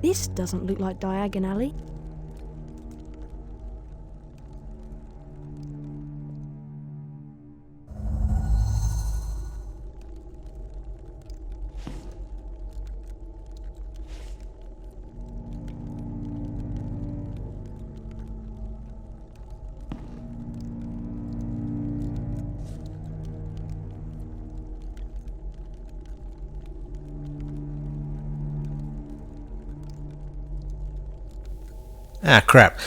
This doesn't look like Diagon Alley. Ah, crap.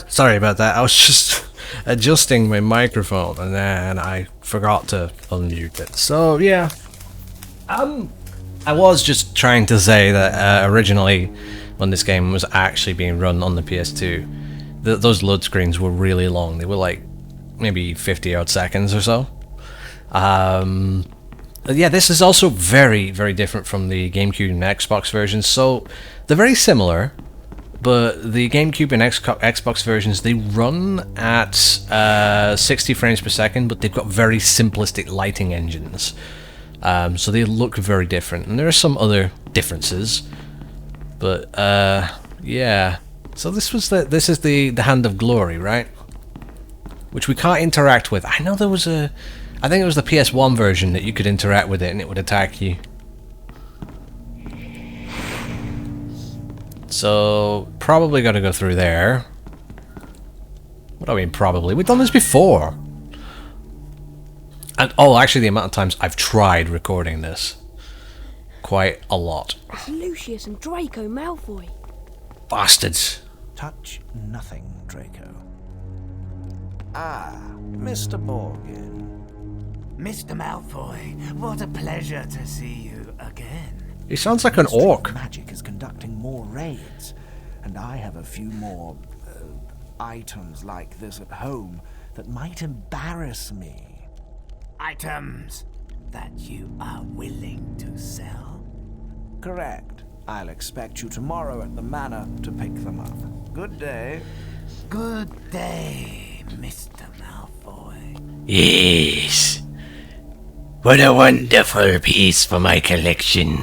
Sorry about that. I was just adjusting my microphone and then I forgot to unmute it. So, yeah. I was just trying to say that originally, when this game was actually being run on the PS2, those load screens were really long. They were like maybe 50 odd seconds or so. Yeah, this is also very, very different from the GameCube and Xbox versions. So, they're very similar. But the GameCube and Xbox versions, they run at 60 frames per second, but they've got very simplistic lighting engines. So they look very different. And there are some other differences. But, yeah. So this is the Hand of Glory, right? Which we can't interact with. I know there was I think it was the PS1 version that you could interact with it and it would attack you. So, probably gotta go through there. What do I mean, probably? We've done this before! And, oh, actually, the amount of times I've tried recording this. Quite a lot. Lucius and Draco Malfoy. Bastards! Touch nothing, Draco. Ah, Mr. Borgin. Mr. Malfoy, what a pleasure to see you again. He sounds like an orc. Magic is conducting more raids, and I have a few more items like this at home that might embarrass me. Items that you are willing to sell? Correct. I'll expect you tomorrow at the manor to pick them up. Good day. Good day, Mr. Malfoy. Yes. What a wonderful piece for my collection,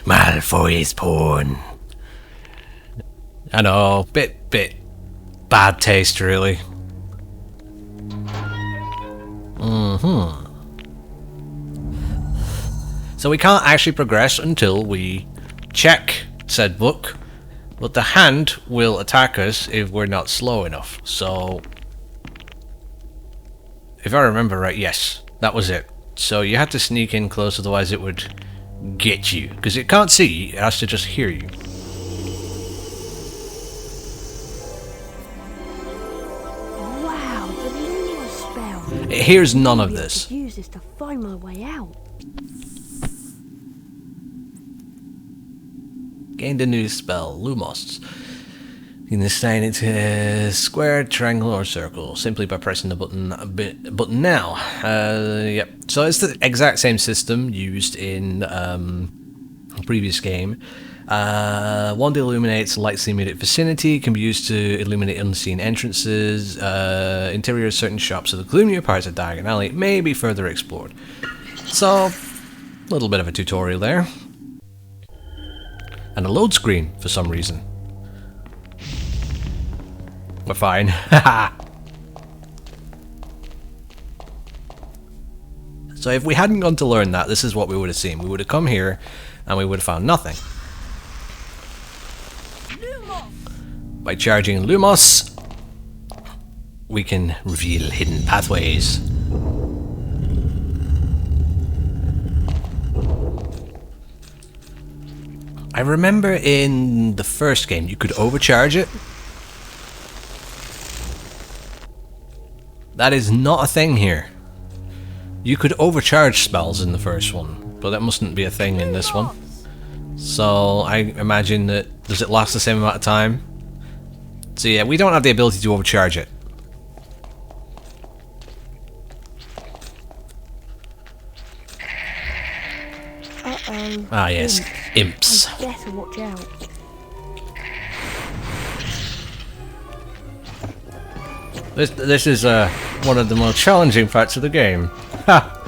Malfoy's pawn. I know, bit bad taste, really. So we can't actually progress until we check said book, but the hand will attack us if we're not slow enough. So, if I remember right, yes, that was it. So you had to sneak in close, otherwise it would get you. Because it can't see, it has to just hear you. Wow, the Lunar spell. It hears none of Maybe I this. could use this to find my way out. Gained a new spell, Lumos. You can assign it to a square, triangle, or circle simply by pressing the button now. Yep. So it's the exact same system used in the previous game. Wand illuminates lights the immediate vicinity, can be used to illuminate unseen entrances, interiors of certain shops, so the gloomier parts of Diagon Alley may be further explored. So, a little bit of a tutorial there. And a load screen for some reason. We're fine. So if we hadn't gone to learn that, this is what we would have seen. We would have come here and we would have found nothing. Lumos. By charging Lumos, we can reveal hidden pathways. I remember in the first game you could overcharge it. That is not a thing here. You could overcharge spells in the first one, but that mustn't be a thing in this one. So I imagine that, does it last the same amount of time? So yeah, we don't have the ability to overcharge it. Uh-oh. Ah yes, imps. I better watch out. This is one of the more challenging parts of the game. Ha!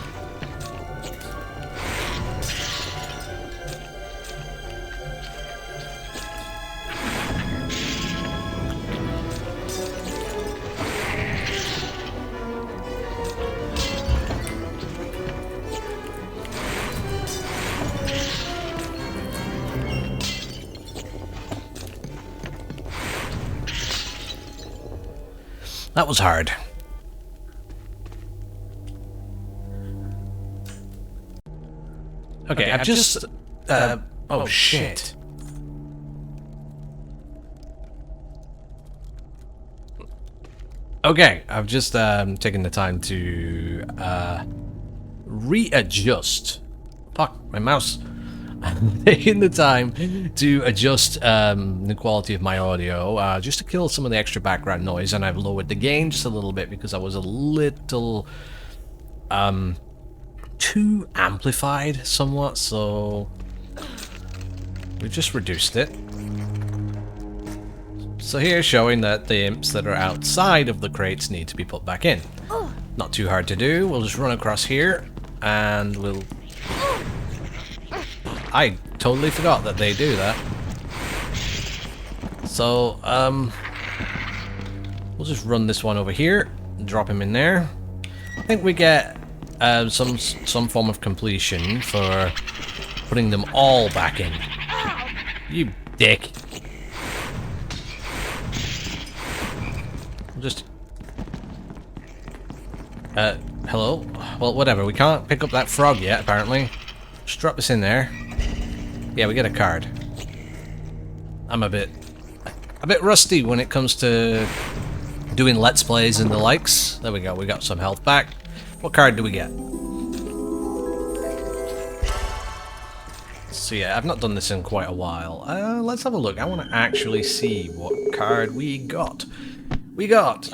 That was hard. Okay, I've just... oh shit. Okay, I've just taken the time to readjust. Fuck, my mouse. I'm taking the time to adjust the quality of my audio just to kill some of the extra background noise, and I've lowered the gain just a little bit because I was a little too amplified somewhat, so we just reduced it. So here's showing that the imps that are outside of the crates need to be put back in. Not too hard to do. We'll just run across here and we'll... I totally forgot that they do that. So, we'll just run this one over here, drop him in there. I think we get some form of completion for putting them all back in. You dick. Just... hello? Well, whatever, we can't pick up that frog yet, apparently. Just drop this in there. Yeah, we get a card. I'm a bit rusty when it comes to doing Let's Plays and the likes. There we go, we got some health back. What card do we get? So yeah, I've not done this in quite a while. Let's have a look. I want to actually see what card we got. We got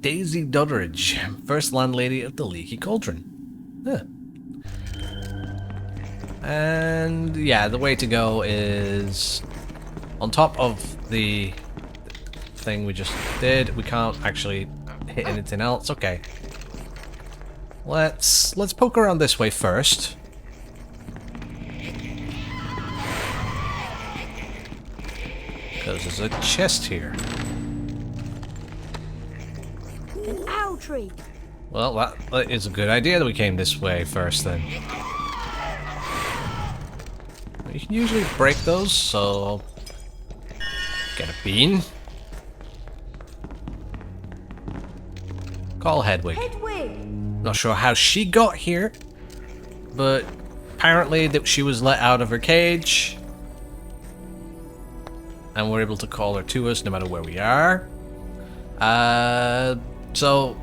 Daisy Doddridge, first landlady of the Leaky Cauldron. Yeah. And yeah, the way to go is on top of the thing we just did. We can't actually hit anything else. Okay. Let's poke around this way first. Because there's a chest here. An owl tree. Well, that is a good idea that we came this way first then. You can usually break those, so get a bean. Call Hedwig. Not sure how she got here, but apparently that she was let out of her cage, and we're able to call her to us no matter where we are. So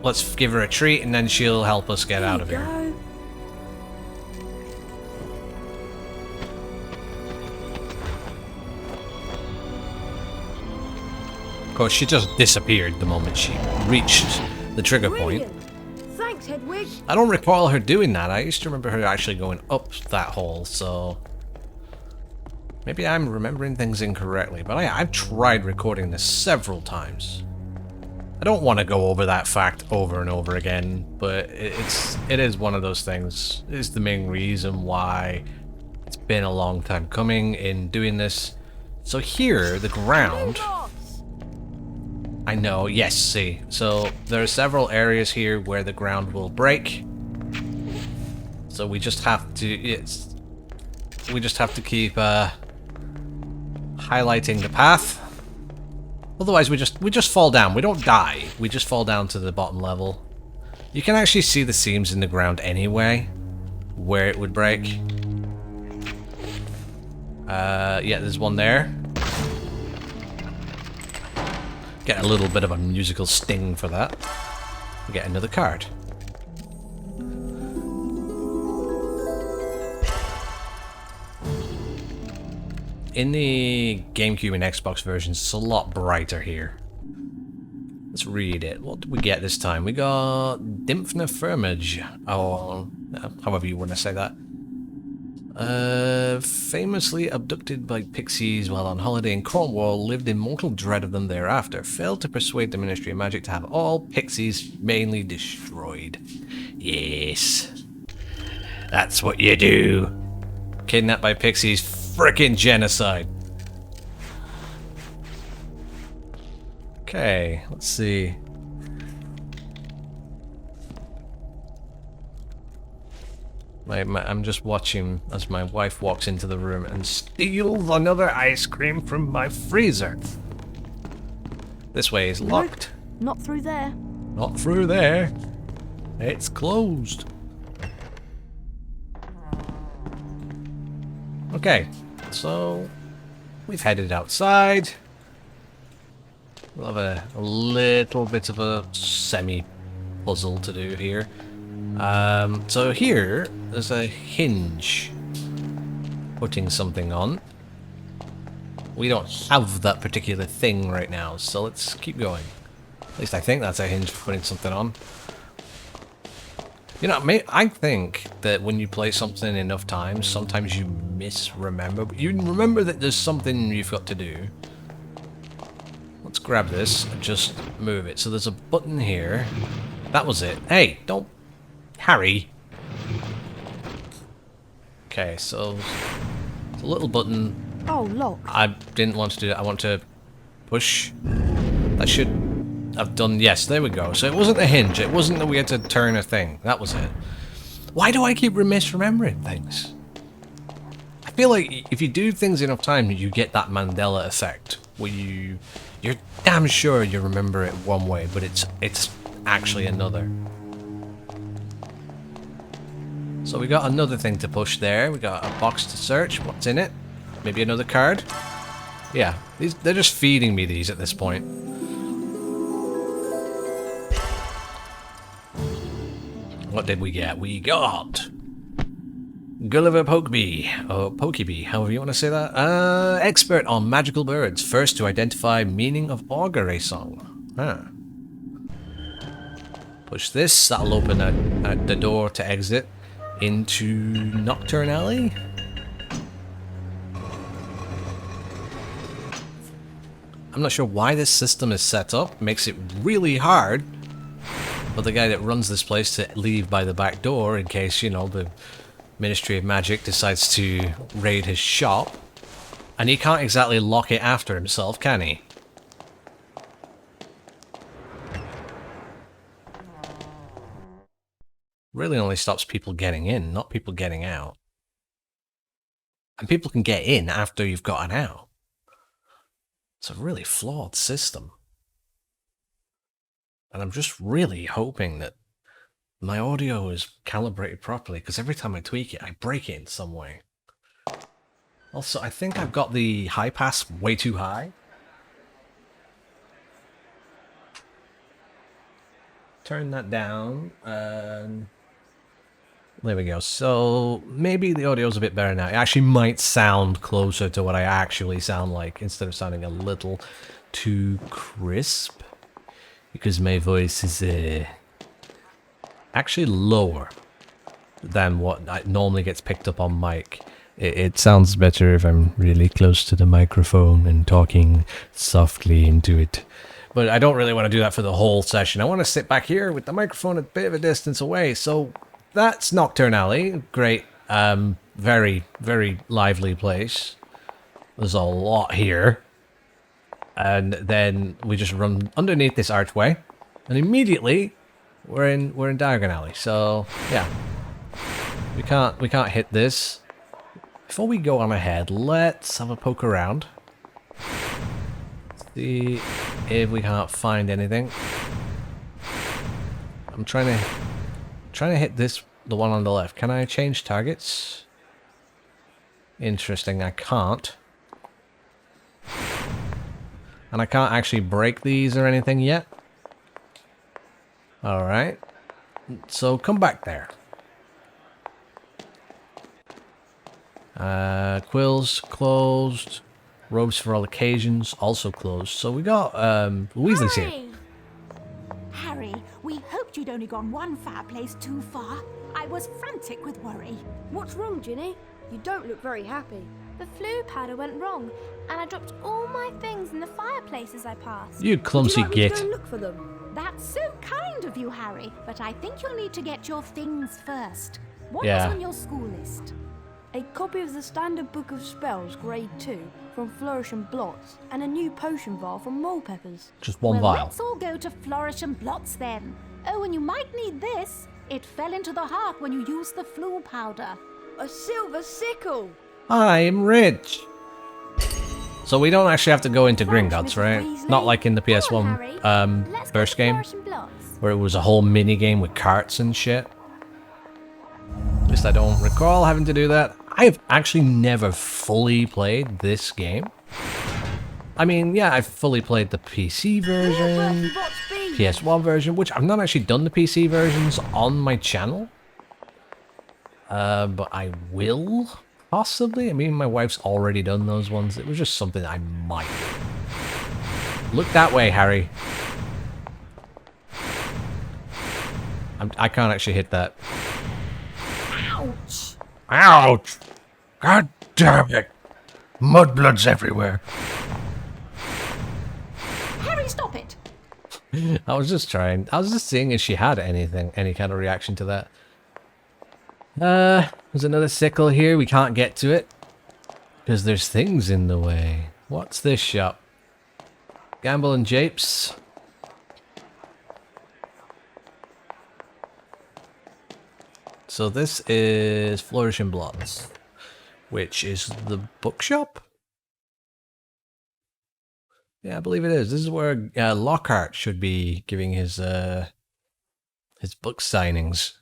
let's give her a treat, and then she'll help us get out of here. Of course, she just disappeared the moment she reached the trigger point. Thanks, Hedwig. I don't recall her doing that. I used to remember her actually going up that hole, so... maybe I'm remembering things incorrectly, but I've tried recording this several times. I don't want to go over that fact over and over again, but it is one of those things. It's the main reason why it's been a long time coming in doing this. So here, the ground... I know, yes, see. So there are several areas here where the ground will break. So we just have to we just have to keep highlighting the path. Otherwise we just fall down. We don't die. We just fall down to the bottom level. You can actually see the seams in the ground anyway, where it would break. Yeah, there's one there. Get a little bit of a musical sting for that. We get another card. In the GameCube and Xbox versions, it's a lot brighter here. Let's read it. What did we get this time? We got Dymphna Firmage. Oh, however you want to say that. Famously abducted by pixies while on holiday in Cornwall, lived in mortal dread of them thereafter. Failed to persuade the Ministry of Magic to have all pixies mainly destroyed. Yes. That's what you do. Kidnapped by pixies, frickin' genocide. Okay, let's see. I'm just watching as my wife walks into the room and steals another ice cream from my freezer. This way is locked. Not through there. Not through there. It's closed. Okay, so we've headed outside. We'll have a little bit of a semi-puzzle to do here. So here, there's a hinge putting something on. We don't have that particular thing right now, so let's keep going. At least I think that's a hinge for putting something on. You know, I think that when you play something enough times, sometimes you misremember. But you remember that there's something you've got to do. Let's grab this and just move it. So there's a button here. That was it. Hey, don't... Harry. Okay, so... It's a little button. Oh, lock. I didn't want to do that. I want to push. That should have done... Yes, there we go. So it wasn't a hinge. It wasn't that we had to turn a thing. That was it. Why do I keep misremembering things? I feel like if you do things enough time, you get that Mandela effect. Where you're damn sure you remember it one way, but it's actually another. So we got another thing to push there. We got a box to search. What's in it? Maybe another card? Yeah, they're just feeding me these at this point. What did we get? We got Gulliver Pokebee, or Pokebee, however you want to say that. Expert on magical birds, first to identify meaning of augury song. Huh. Push this, that'll open the door to exit into Knockturn Alley. I'm not sure why this system is set up. It makes it really hard for the guy that runs this place to leave by the back door in case, you know, the Ministry of Magic decides to raid his shop. And he can't exactly lock it after himself, can he? Really only stops people getting in, not people getting out. And people can get in after you've gotten out. It's a really flawed system. And I'm just really hoping that my audio is calibrated properly, because every time I tweak it, I break it in some way. Also, I think I've got the high pass way too high. Turn that down, and there we go. So maybe the audio's a bit better now. It actually might sound closer to what I actually sound like, instead of sounding a little too crisp, because my voice is actually lower than what normally gets picked up on mic. It sounds better if I'm really close to the microphone and talking softly into it. But I don't really want to do that for the whole session. I want to sit back here with the microphone a bit of a distance away. So that's Knockturn Alley. Great, very, very lively place. There's a lot here. And then we just run underneath this archway. And immediately we're in Diagon Alley. So yeah. We can't hit this. Before we go on ahead, let's have a poke around. See if we can't find anything. I'm trying to hit this, the one on the left. Can I change targets? Interesting, I can't. And I can't actually break these or anything yet. Alright. So come back there. Quills closed. Robes for all occasions also closed. So we got Weasley's here. Harry, we hoped you'd only gone one fireplace too far. I was frantic with worry. What's wrong, Ginny? You don't look very happy. The flu powder went wrong, and I dropped all my things in the fireplace as I passed. You clumsy Would you like me git. to go look for them? That's so kind of you, Harry, but I think you'll need to get your things first. What Yeah. was on your school list? A copy of the Standard Book of Spells, Grade 2, from Flourish and Blots, and a new potion vial from Mole Peppers. Just one Well, vial. let's all go to Flourish and Blots then. Oh, and you might need this. It fell into the heart when you used the flu powder. A silver sickle! I'm rich. So we don't actually have to go into Gringotts, Mrs. right? Weasley. Not like in the Come on, PS1 Harry. Let's go first to game, Flourish and Blots. where it was a whole mini game with carts and shit. At least I don't recall having to do that. I have actually never fully played this game. I mean, yeah, I've fully played the PC version, Bertie Bott's beans. PS1 version, which I've not actually done the PC versions on my channel. But I will, possibly. I mean, my wife's already done those ones. It was just something I might do. Look that way, Harry. I can't actually hit that. Ouch! Ouch! God damn it! Mudblood's everywhere. Harry, stop it! I was just trying. I was just seeing if she had any kind of reaction to that. There's another sickle here. We can't get to it because there's things in the way. What's this shop? Gamble and Japes. So this is Flourish and Blots, which is the bookshop. Yeah, I believe it is. This is where Lockhart should be giving his book signings.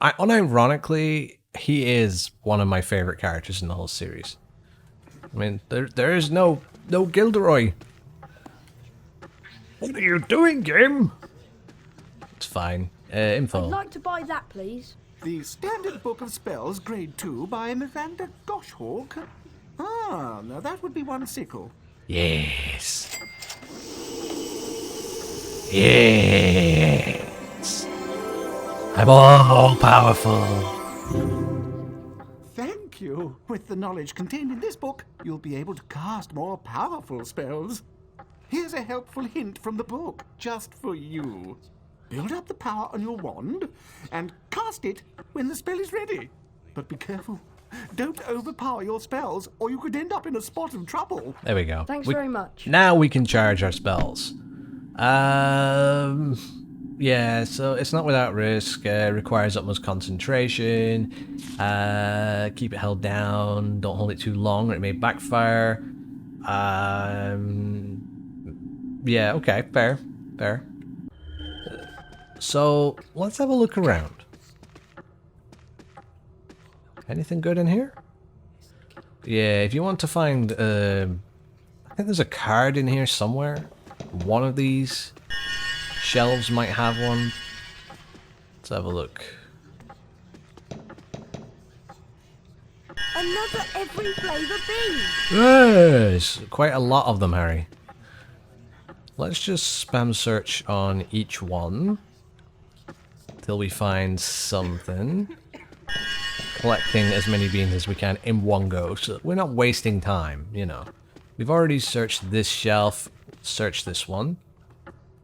Unironically, he is one of my favorite characters in the whole series. I mean, there is no Gilderoy. What are you doing, game? It's fine. Info. I'd like to buy that, please. The Standard Book of Spells, Grade 2, by Miranda Goshawk. Ah, now that would be one sickle. Yes. Yes. I'm all powerful. Thank you. With the knowledge contained in this book, you'll be able to cast more powerful spells. Here's a helpful hint from the book, just for you. Build up the power on your wand and cast it when the spell is ready. But be careful. Don't overpower your spells, or you could end up in a spot of trouble. There we go. Thanks very much. Now we can charge our spells. Yeah, so it's not without risk. Requires utmost concentration. Keep it held down. Don't hold it too long, or it may backfire. Yeah, okay, fair. So, let's have a look around. Anything good in here? Yeah, if you want to find, I think there's a card in here somewhere. One of these shelves might have one. Let's have a look. Another every flavour bean. Yes! Quite a lot of them, Harry. Let's just spam search on each one till we find something. Collecting as many beans as we can in one go, so we're not wasting time, you know. We've already searched this shelf, search this one,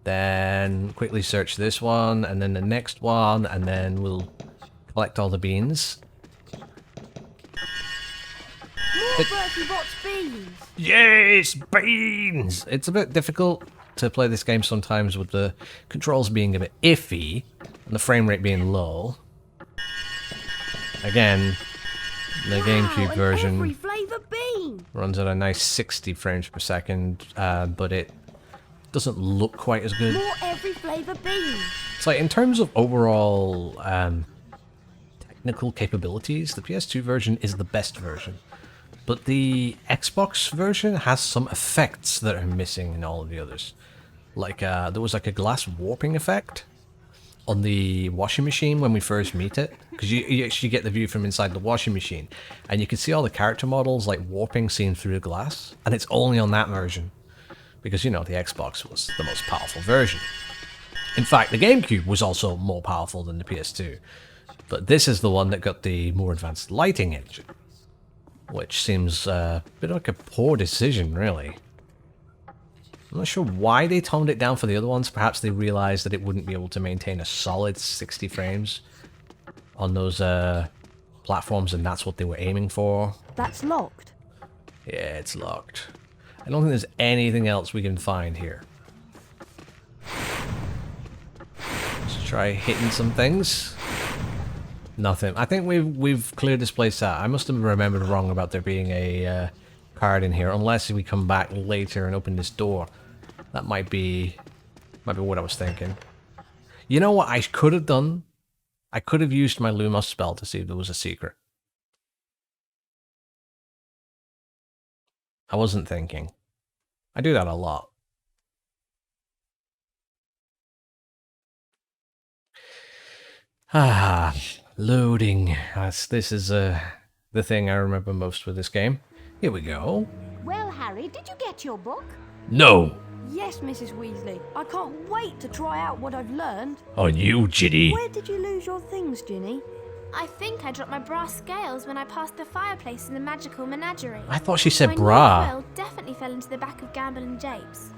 then quickly search this one, and then the next one, and then we'll collect all the beans. More Bertie Bott's beans. Yes, beans! It's a bit difficult to play this game sometimes with the controls being a bit iffy and the frame rate being low. Again, the GameCube Wow, version every flavour bean. runs at a nice 60 frames per second, but it doesn't look quite as good. More every flavour bean. It's like, in terms of overall technical capabilities, the PS2 version is the best version. But the Xbox version has some effects that are missing in all of the others. Like, there was like a glass warping effect on the washing machine when we first meet it. Because you actually get the view from inside the washing machine. And you can see all the character models like warping seen through the glass. And it's only on that version. Because, you know, the Xbox was the most powerful version. In fact, the GameCube was also more powerful than the PS2. But this is the one that got the more advanced lighting engine. Which seems a bit like a poor decision, really. I'm not sure why they toned it down for the other ones. Perhaps they realized that it wouldn't be able to maintain a solid 60 frames on those platforms, and that's what they were aiming for. That's locked. Yeah, it's locked. I don't think there's anything else we can find here. Let's try hitting some things. Nothing. I think we've cleared this place out. I must have remembered wrong about there being a card in here, unless we come back later and open this door. That might be what I was thinking. You know what I could have done? I could have used my Lumos spell to see if there was a secret. I wasn't thinking. I do that a lot. Ah, loading. This is the thing I remember most with this game. Here we go. Well, Harry, did you get your book? No. Yes, Mrs. Weasley. I can't wait to try out what I've learned. On you, Ginny. Where did you lose your things, Ginny? I think I dropped my brass scales when I passed the fireplace in the magical menagerie. I thought she said My bra. new quill definitely fell into the back of Gamble and Japes.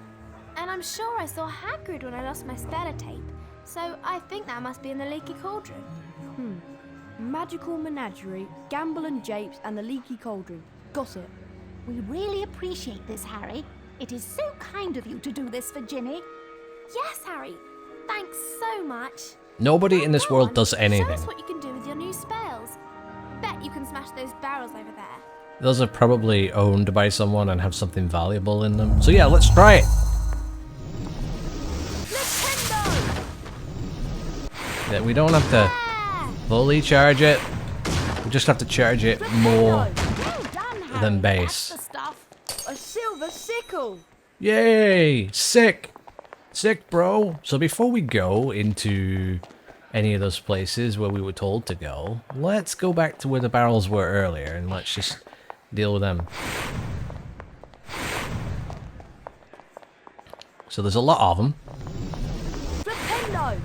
And I'm sure I saw Hagrid when I lost my speller tape. So I think that must be in the Leaky Cauldron. Magical Menagerie, Gamble and Japes, and the Leaky Cauldron. Got it. We really appreciate this, Harry. It is so kind of you to do this for Ginny. Yes, Harry. Thanks so much. Nobody in this Go world on, does Show anything. us what you can do with your new spells. Bet you can smash those barrels over there. Those are probably owned by someone and have something valuable in them. So yeah, let's try it. Nintendo! Yeah, we don't have to Yeah! fully charge it. We just have to charge it more. Well done, Harry. Than base. That's the stuff. A silver sickle! Yay! Sick! Sick, bro! So before we go into any of those places where we were told to go, let's go back to where the barrels were earlier and let's just deal with them. So there's a lot of them. Flipendo!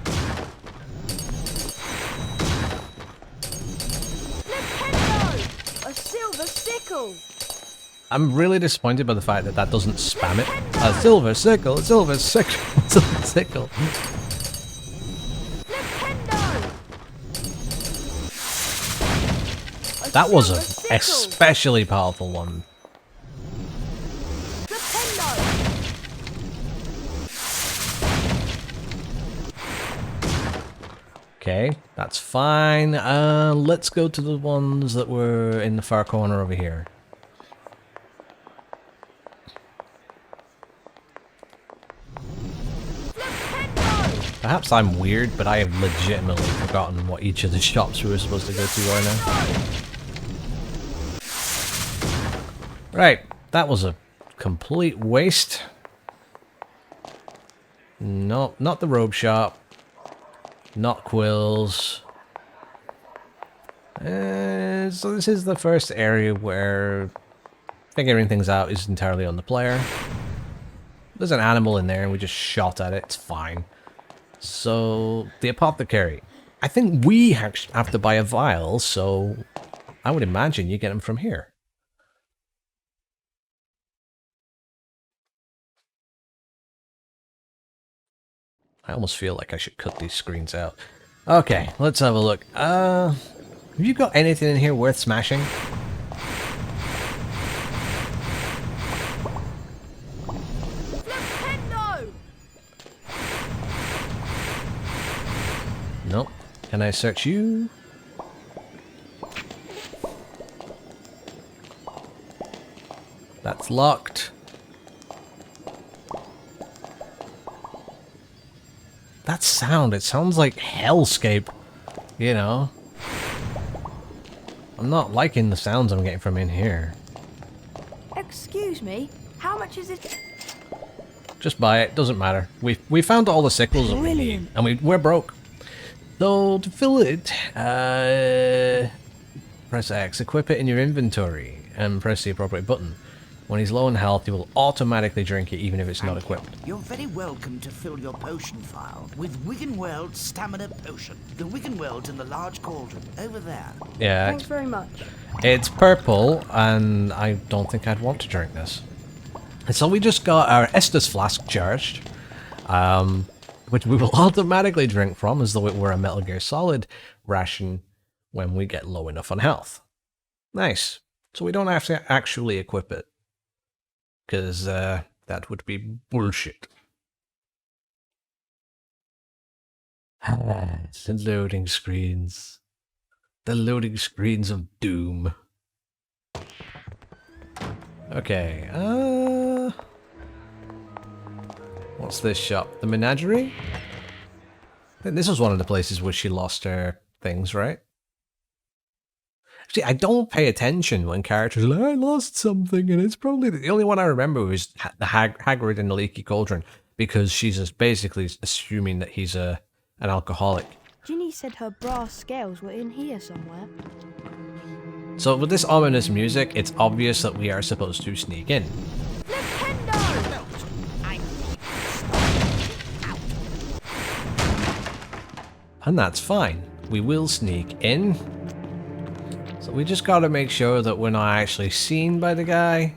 Flipendo! A silver sickle! I'm really disappointed by the fact that that doesn't spam it. A silver sickle, a silver sickle, a silver sickle. Flipendo! A That was silver an sickle! especially powerful one. Flipendo! Okay, that's fine. Let's go to the ones that were in the far corner over here. Perhaps I'm weird, but I have legitimately forgotten what each of the shops we were supposed to go to right now. Right, that was a complete waste. No, not the robe shop. Not quills. So this is the first area where figuring things out is entirely on the player. There's an animal in there and we just shot at it. It's fine. So, the Apothecary. I think we have to buy a vial, so I would imagine you get them from here. I almost feel like I should cut these screens out. Okay, let's have a look. Have you got anything in here worth smashing? Flipendo! Nope. Can I search you? That's locked. That sound, it sounds like hellscape, you know? I'm not liking the sounds I'm getting from in here. Excuse me, how much is it? Just buy it, doesn't matter. We found all the sickles that we need, Brilliant. and we're broke. So to fill it, press X, equip it in your inventory, and press the appropriate button. When he's low on health, he will automatically drink it even if it's not equipped. You're very welcome to fill your potion file with Wiggenweld's Stamina Potion. The Wiggenweld's in the large cauldron, over there. Yeah, Thanks very much. it's purple, and I don't think I'd want to drink this. And so we just got our Estus flask charged, which we will automatically drink from as though it were a Metal Gear Solid ration when we get low enough on health. Nice. So we don't have to actually equip it, because that would be bullshit. Loading screens. The loading screens of doom. Okay, what's this shop? The Menagerie? I think this was one of the places where she lost her things, right? See, I don't pay attention when characters are like, I lost something, and it's probably the only one I remember was the Hagrid in the Leaky Cauldron, because she's just basically assuming that he's an alcoholic. Ginny said her brass scales were in here somewhere. So with this ominous music, it's obvious that we are supposed to sneak in. And that's fine. We will sneak in. So we just gotta make sure that we're not actually seen by the guy.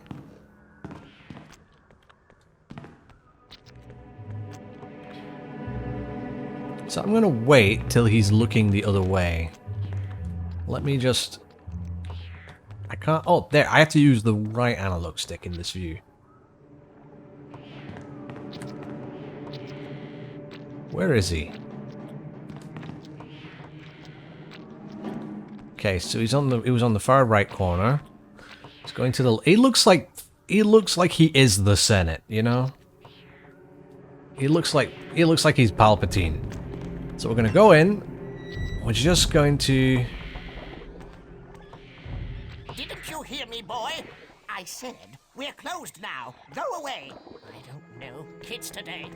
So I'm gonna wait till he's looking the other way. Let me just... I can't... Oh, there. I have to use the right analog stick in this view. Where is he? Okay, so he was on the far right corner. He's going to the... He looks like he is the Senate, you know? He looks like he's Palpatine. So we're going to go in. We're just going to... Didn't you hear me, boy? I said, we're closed now. Go away. I don't know. Kids today.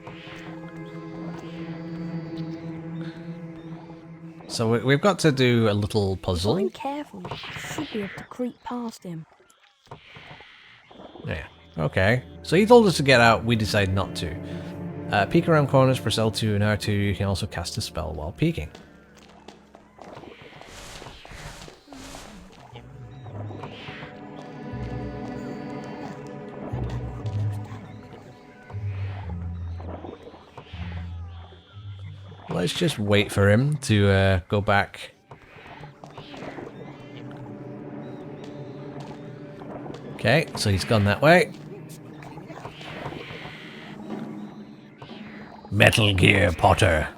So we've got to do a little puzzle. Be careful. I should be able to creep past him. Yeah, okay. So he told us to get out, we decided not to. Peek around corners, press L2 and R2, you can also cast a spell while peeking. Let's just wait for him to go back. Okay, so he's gone that way. Metal Gear Potter.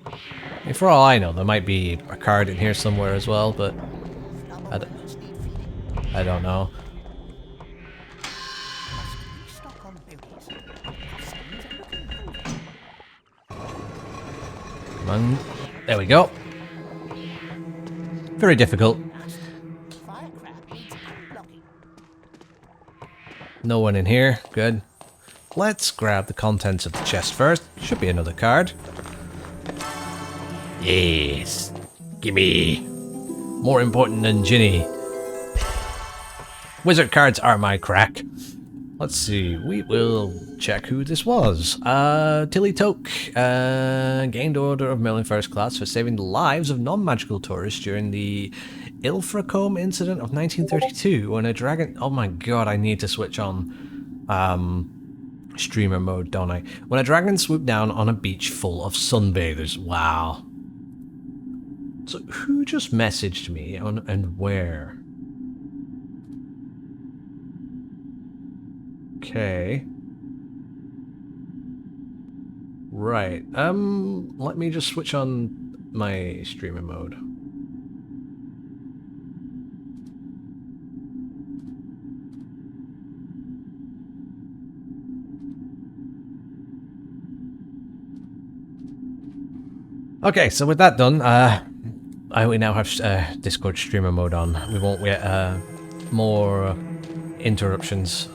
I mean, for all I know, there might be a card in here somewhere as well, but I don't know. Come on. There we go. Very difficult. No one in here. Good. Let's grab the contents of the chest first. Should be another card. Yes. Gimme. More important than Ginny. Wizard cards are my crack. Let's see. We will check who this was. Tilly Toke gained Order of Merlin First Class for saving the lives of non-magical tourists during the Ilfracombe incident of 1932 when a dragon... Oh my god, I need to switch on streamer mode, don't I? When a dragon swooped down on a beach full of sunbathers. Wow. So who just messaged me and where? Okay. Right. Let me just switch on my streamer mode. Okay, so with that done, we now have Discord streamer mode on. We won't get more interruptions.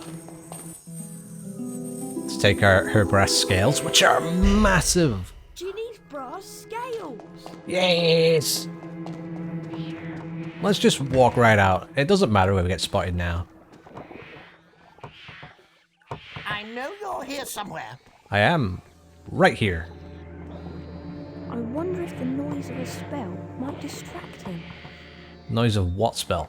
Let's take her brass scales, which are massive. Ginny's brass scales. Yes. Let's just walk right out. It doesn't matter if we get spotted now. I know you're here somewhere. I am right here. I wonder if the noise of a spell might distract him. Noise of what spell?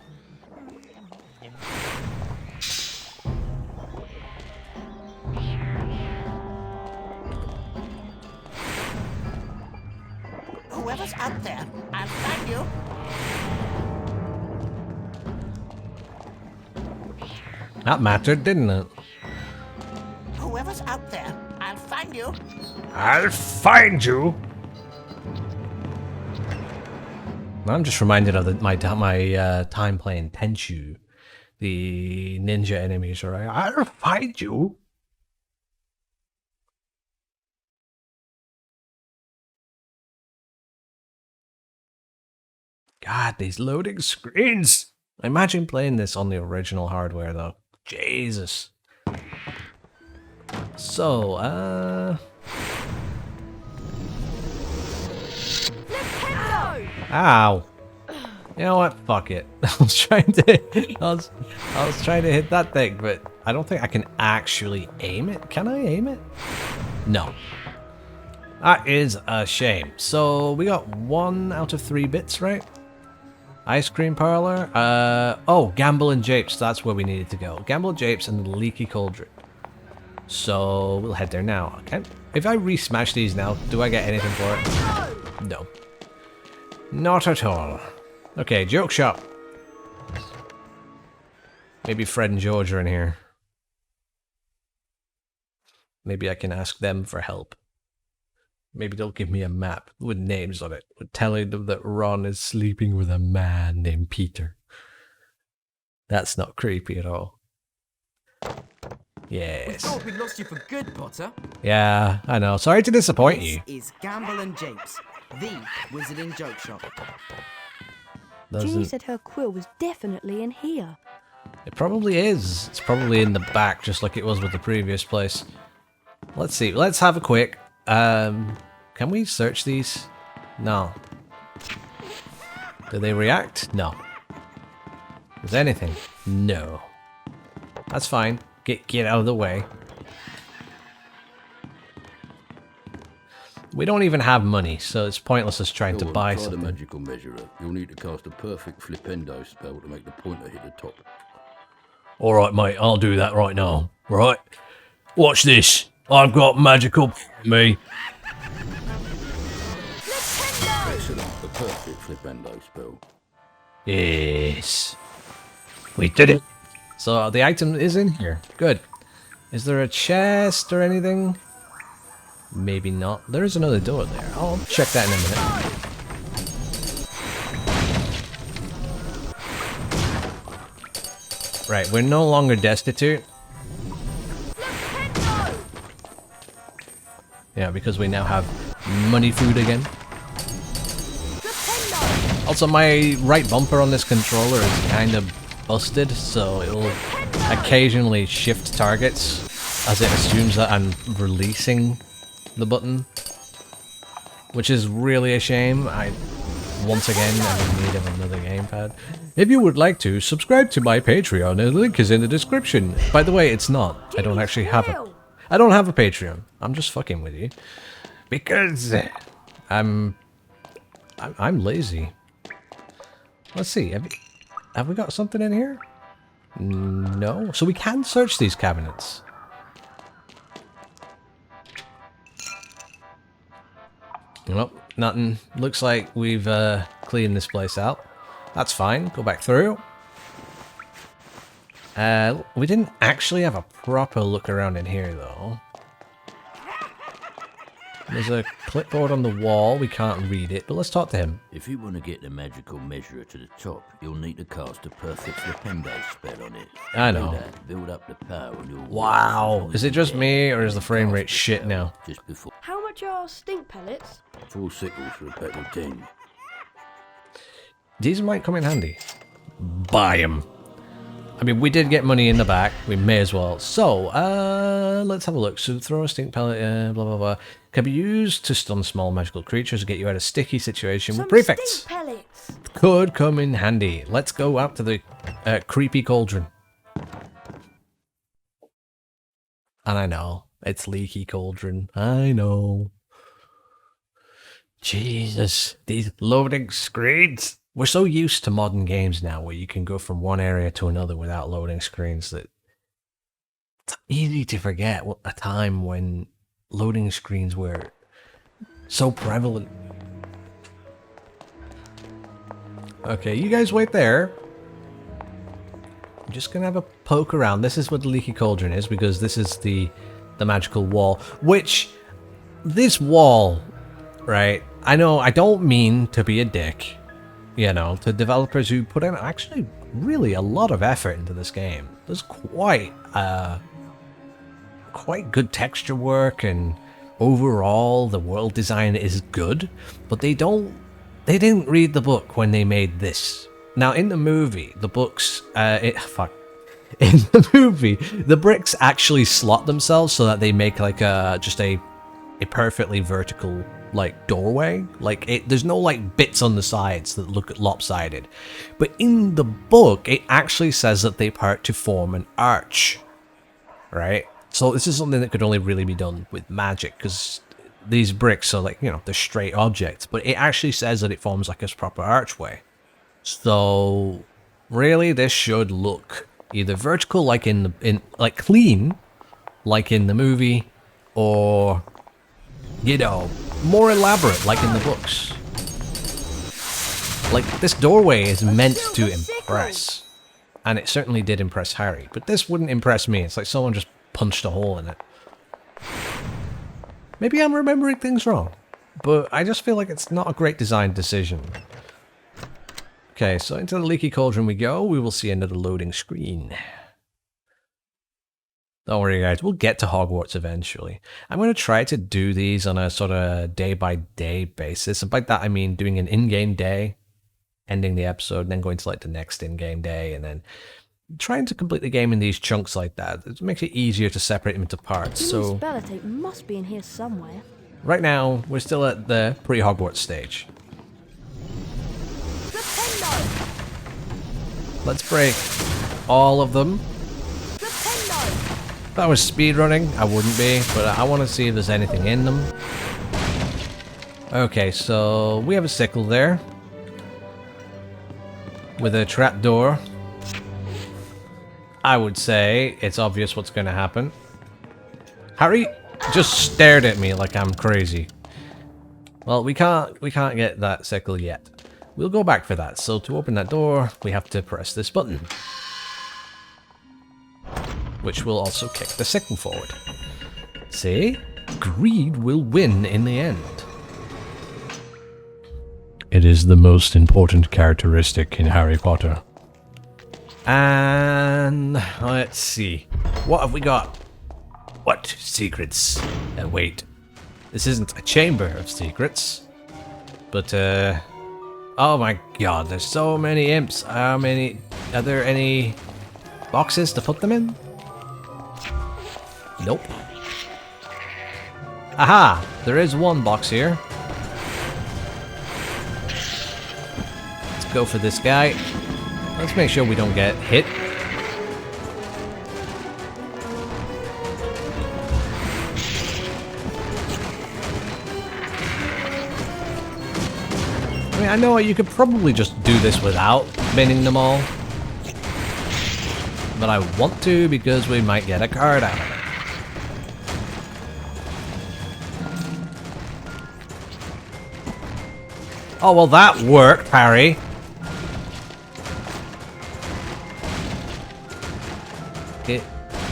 Whoever's out there, I'll find you. That mattered, didn't it? Whoever's out there, I'll find you. I'll find you. I'm just reminded of my time playing Tenchu. The ninja enemies, right? I'll find you. God, these loading screens. Imagine playing this on the original hardware, though. Jesus. So, ow. You know what? Fuck it. I was trying to hit that thing, but I don't think I can actually aim it. Can I aim it? No. That is a shame. So we got 1 out of 3 bits, right? Ice cream parlor. Oh, Gamble and Japes. That's where we needed to go. Gamble and Japes and the Leaky Cauldron. So we'll head there now. Okay. If I re-smash these now, do I get anything for it? No. Not at all. Okay, joke shop. Maybe Fred and George are in here. Maybe I can ask them for help. Maybe they'll give me a map with names on it, telling them that Ron is sleeping with a man named Peter. That's not creepy at all. Yes. We thought we'd lost you for good, Potter. Yeah, I know. Sorry to disappoint you. This is Gamble and Japes, the wizarding joke shop. Ginny said her quill was definitely in here. It probably is. It's probably in the back, just like it was with the previous place. Let's see. Let's have a quick. Can we search these? No. Do they react? No. Is there anything? No. That's fine. Get out of the way. We don't even have money, so it's pointless us trying to buy try something. the magical measurer. You'll need to cast a perfect flipendo spell to make the pointer hit the top. Alright, mate, I'll do that right now. Right? Watch this. I've got magical me. Excellent. The perfect flipendo spell. Yes. We did it. So the item is in here. Good. Is there a chest or anything? Maybe not. There is another door there. I'll check that in a minute. Right, we're no longer destitute. Yeah, because we now have money food again. Also, my right bumper on this controller is kind of busted, so it will occasionally shift targets as it assumes that I'm releasing the button, which is really a shame. Once again, I'm in need of another gamepad. If you would like to, subscribe to my Patreon. The link is in the description. By the way, it's not. I don't actually have a... I don't have a Patreon. I'm just fucking with you. Because I'm lazy. Let's see. Have we got something in here? No. So we can search these cabinets. Nope, nothing. Looks like we've cleaned this place out. That's fine. Go back through. We didn't actually have a proper look around in here, though. There's a clipboard on the wall. We can't read it, but let's talk to him. If you want to get the magical measurer to the top, you'll need to cast a perfect flipendo spell on it. I know. Build up the power on your Wow. Is it just me, or is the frame rate shit now? Just before. How much are stink pellets? 4 sickles for a pack of 10. These might come in handy. Buy them. I mean, we did get money in the back. We may as well. So, let's have a look. So, throw a stink pellet, blah, blah, blah. Can be used to stun small magical creatures, get you out of a sticky situation with prefects. Stink pellets. Could come in handy. Let's go out to the creepy cauldron. And I know, it's Leaky Cauldron. I know. Jesus, these loading screens. We're so used to modern games now where you can go from one area to another without loading screens that it's easy to forget what a time when loading screens were so prevalent. Okay, you guys wait there. I'm just gonna have a poke around. This is what the Leaky Cauldron is, because this is the magical wall, which this wall, right? I know I don't mean to be a dick, you know, to developers who put in actually really a lot of effort into this game. There's quite good texture work, and overall the world design is good, but they didn't read the book when they made this. Now in the movie, the books, in the movie, the bricks actually slot themselves so that they make like just a perfectly vertical like doorway. Like there's no like bits on the sides that look lopsided. But in the book, it actually says that they part to form an arch, right? So this is something that could only really be done with magic, because these bricks are like, you know, they're straight objects, but it actually says that it forms like a proper archway. So really, this should look either vertical, like like clean, like in the movie, or, you know, more elaborate, like in the books. Like, this doorway is meant to impress, and it certainly did impress Harry, but this wouldn't impress me. It's like someone just punched a hole in it. Maybe I'm remembering things wrong, but I just feel like it's not a great design decision. Okay, so into the Leaky Cauldron we go. We will see another loading screen. Don't worry guys, we'll get to Hogwarts eventually. I'm going to try to do these on a sort of day-by-day basis, and by that I mean doing an in-game day, ending the episode, and then going to like the next in-game day, and then trying to complete the game in these chunks like that. It makes it easier to separate them into parts. So spell tape must be in here somewhere. Right now, we're still at the pre-Hogwarts stage. Let's break all of them. If I was speedrunning, I wouldn't be, but I want to see if there's anything in them. Okay, so we have a sickle there with a trapdoor. I would say it's obvious what's going to happen. Harry just stared at me like I'm crazy. Well, we can't get that sickle yet. We'll go back for that. So to open that door, we have to press this button, which will also kick the sickle forward. See? Greed will win in the end. It is the most important characteristic in Harry Potter. And let's see. What have we got? What secrets? Wait. This isn't a chamber of secrets. But, oh my god, there's so many imps. How many? Are there any boxes to put them in? Nope. Aha! There is one box here. Let's go for this guy. Let's make sure we don't get hit. I mean, I know you could probably just do this without binning them all, but I want to because we might get a card out of it. Oh, well that worked, Harry.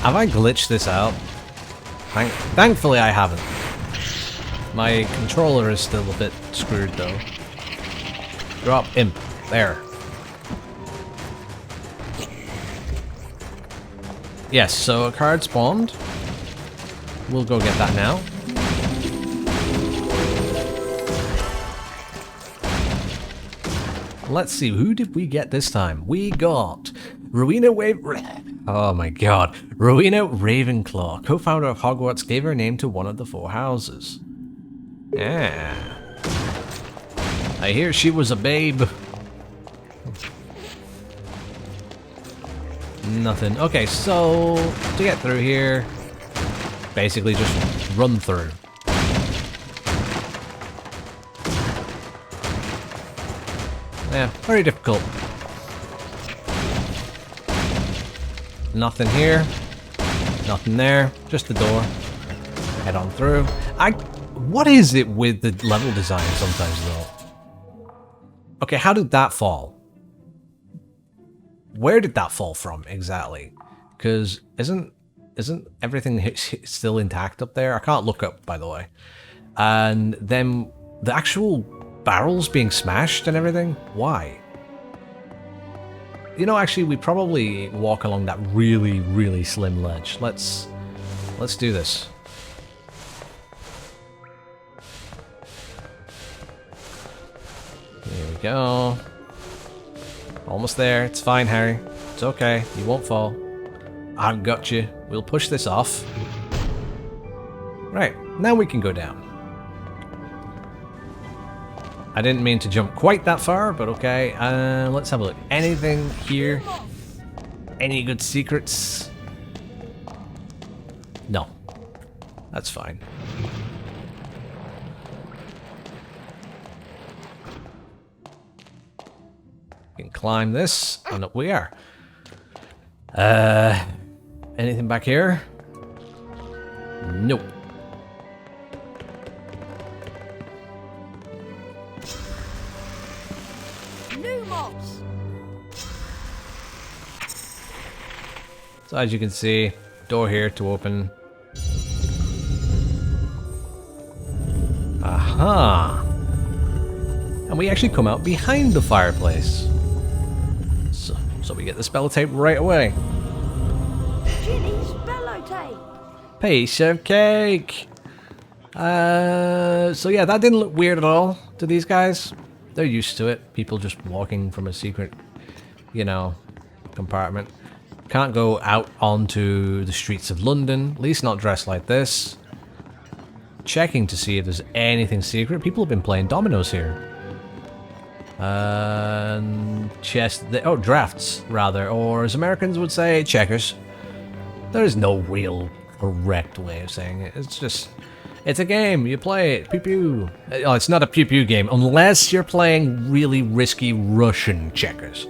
Have I glitched this out? Thankfully I haven't. My controller is still a bit screwed though. Drop imp. There. Yes, so a card spawned. We'll go get that now. Let's see, who did we get this time? We got Rowena Oh my god. Rowena Ravenclaw, co-founder of Hogwarts, gave her name to one of the 4 houses. Yeah. I hear she was a babe. Nothing. Okay, so to get through here, basically just run through. Yeah, very difficult. Nothing here. Nothing there. Just the door. Head on through. What is it with the level design sometimes though? Okay, how did that fall? Where did that fall from exactly? Because isn't everything still intact up there? I can't look up, by the way. and then the actual barrels being smashed and everything. Why? You know, actually, we probably walk along that really, really slim ledge. Let's do this. Here we go. Almost there. It's fine, Harry. It's okay. You won't fall. I've got you. We'll push this off. Right. Now we can go down. I didn't mean to jump quite that far, but okay. Let's have a look. Anything here? Any good secrets? No. That's fine. We can climb this, and up we are. Anything back here? Nope. New mobs. So as you can see, door here to open. Aha! And we actually come out behind the fireplace. So we get the spell tape right away. Ginny's bellow tape. Piece of cake! So yeah, that didn't look weird at all to these guys. They're used to it. People just walking from a secret, you know, compartment. Can't go out onto the streets of London, at least not dressed like this. Checking to see if there's anything secret. People have been playing dominoes here. Drafts, rather, or as Americans would say, checkers. There is no real correct way of saying it. It's just, it's a game, you play it, pew pew. Oh, it's not a pew pew game, unless you're playing really risky Russian checkers.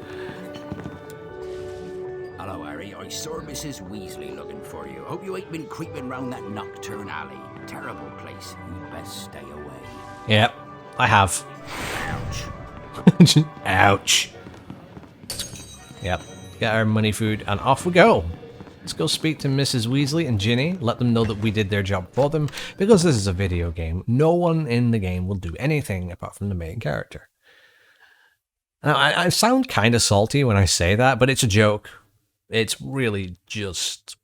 Hello, Harry. I saw Mrs. Weasley looking for you. Hope you ain't been creeping round that knockturn alley. Terrible place. You'd best stay away. Yep, I have. Ouch. Ouch. Yep, get our money, food, and off we go. Let's go speak to Mrs. Weasley and Ginny, let them know that we did their job for them, because this is a video game. No one in the game will do anything apart from the main character. Now, I sound kind of salty when I say that, but it's a joke. It's really just...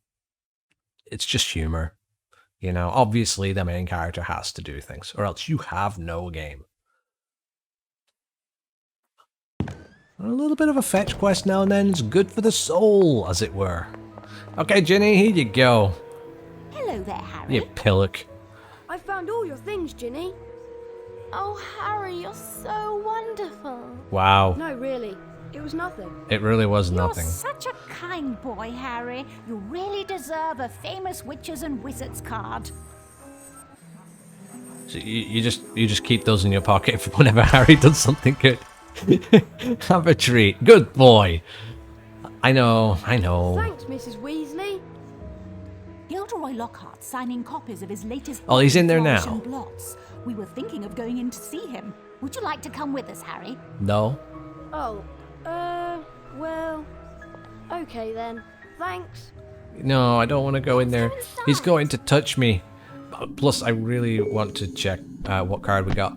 it's just humor. You know, obviously the main character has to do things, or else you have no game. A little bit of a fetch quest now and then is good for the soul, as it were. Okay, Ginny, here you go. Hello there, Harry. You pillock. I found all your things, Ginny. Oh, Harry, you're so wonderful. Wow. No, really. It was nothing. It really was nothing. You're such a kind boy, Harry. You really deserve a famous witches and wizards card. So you just keep those in your pocket for whenever Harry does something good. Have a treat. Good boy. I know. Thanks, Mrs. Weasley. Gilderoy Lockhart's signing copies of his latest Oh, he's in there Flourish now. and Blots. We were thinking of going in to see him. Would you like to come with us, Harry? No. Oh, well, okay then. Thanks. No, I don't want to go in there. He's going to touch me. Plus, I really want to check what card we got.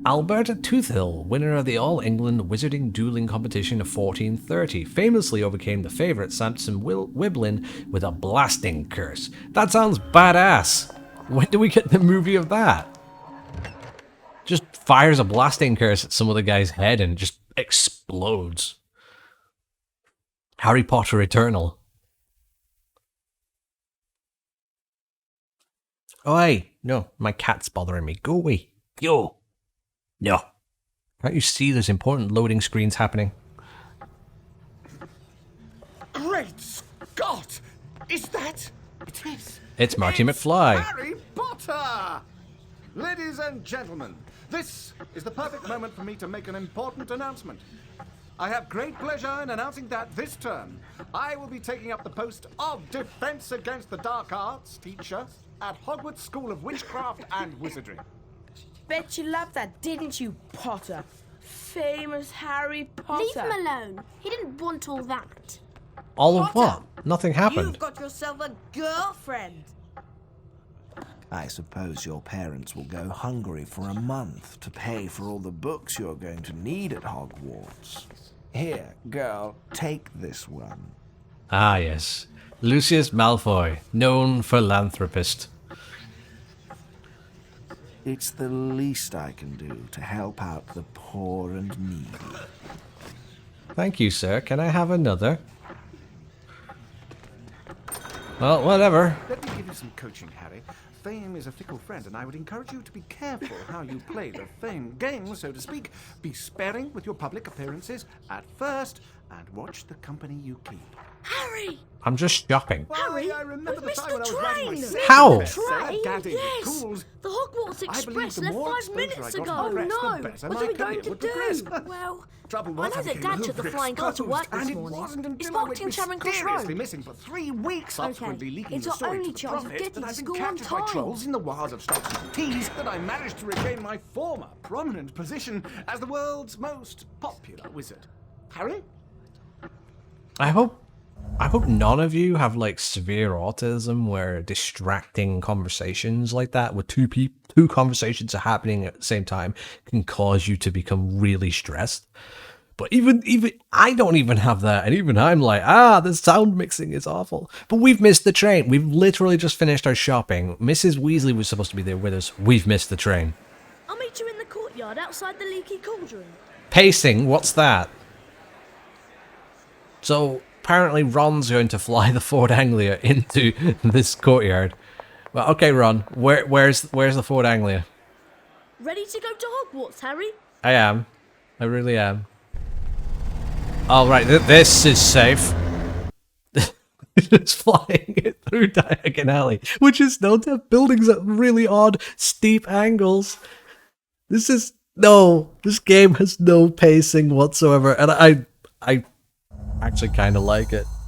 Alberta Toothill, winner of the All England Wizarding Dueling Competition of 1430, famously overcame the favourite Samson Wiblin with a blasting curse. That sounds badass. When do we get the movie of that? Just fires a blasting curse at some other guy's head and just explodes. Harry Potter Eternal. Oh, hey, no, my cat's bothering me. Go away. Yo. No. Can't you see there's important loading screens happening? Great Scott! Is that? It is. It's Marty McFly. Harry Potter! Ladies and gentlemen, this is the perfect moment for me to make an important announcement. I have great pleasure in announcing that this term, I will be taking up the post of Defense Against the Dark Arts teacher at Hogwarts School of Witchcraft and Wizardry. Bet you loved that, didn't you, Potter? Famous Harry Potter. Leave him alone. He didn't want all that. All of Potter, what? Nothing happened. You've got yourself a girlfriend. I suppose your parents will go hungry for a month to pay for all the books you're going to need at Hogwarts. Here, girl, take this one. Ah, yes. Lucius Malfoy, known philanthropist. It's the least I can do to help out the poor and needy. Thank you, sir. Can I have another? Well, whatever. Let me give you some coaching, Harry. Fame is a fickle friend, and I would encourage you to be careful how you play the fame game, so to speak. Be sparing with your public appearances at first, and watch the company you keep. Harry! I'm just shopping. Harry, I remember the missed time the when I was writing my train! second How? bestseller, Daddy Yes! Cools. The Hogwarts I believe Express the left more 5 exposure minutes I got ago. to the press, no. the better What my are we career going to would do? progress. Well, Trouble I was, know that became Dad took the flying car to work and this it morning. wasn't It's until I marked went in Charing Cross mysteriously Road. missing for 3 weeks, subsequently leaking it's the our story only to the chance of prophet getting that to I've been school on captured by time. trolls in the wilds of Stockton Tees, that I managed to regain my former prominent position as the world's most popular wizard. Harry? I hope none of you have like severe autism where distracting conversations like that with two conversations are happening at the same time can cause you to become really stressed. But even I don't even have that, and even I'm like, the sound mixing is awful. But we've missed the train. We've literally just finished our shopping. Mrs. Weasley was supposed to be there with us. We've missed the train. I'll meet you in the courtyard outside the Leaky Cauldron. Pacing, what's that? So apparently Ron's going to fly the Ford Anglia into this courtyard. Well, okay, Ron, where's the Ford Anglia? Ready to go to Hogwarts, Harry? I am. I really am. All right, this is safe. It's flying it through Diagon Alley, which is known to have buildings at really odd, steep angles. This game has no pacing whatsoever, and I actually kind of like it.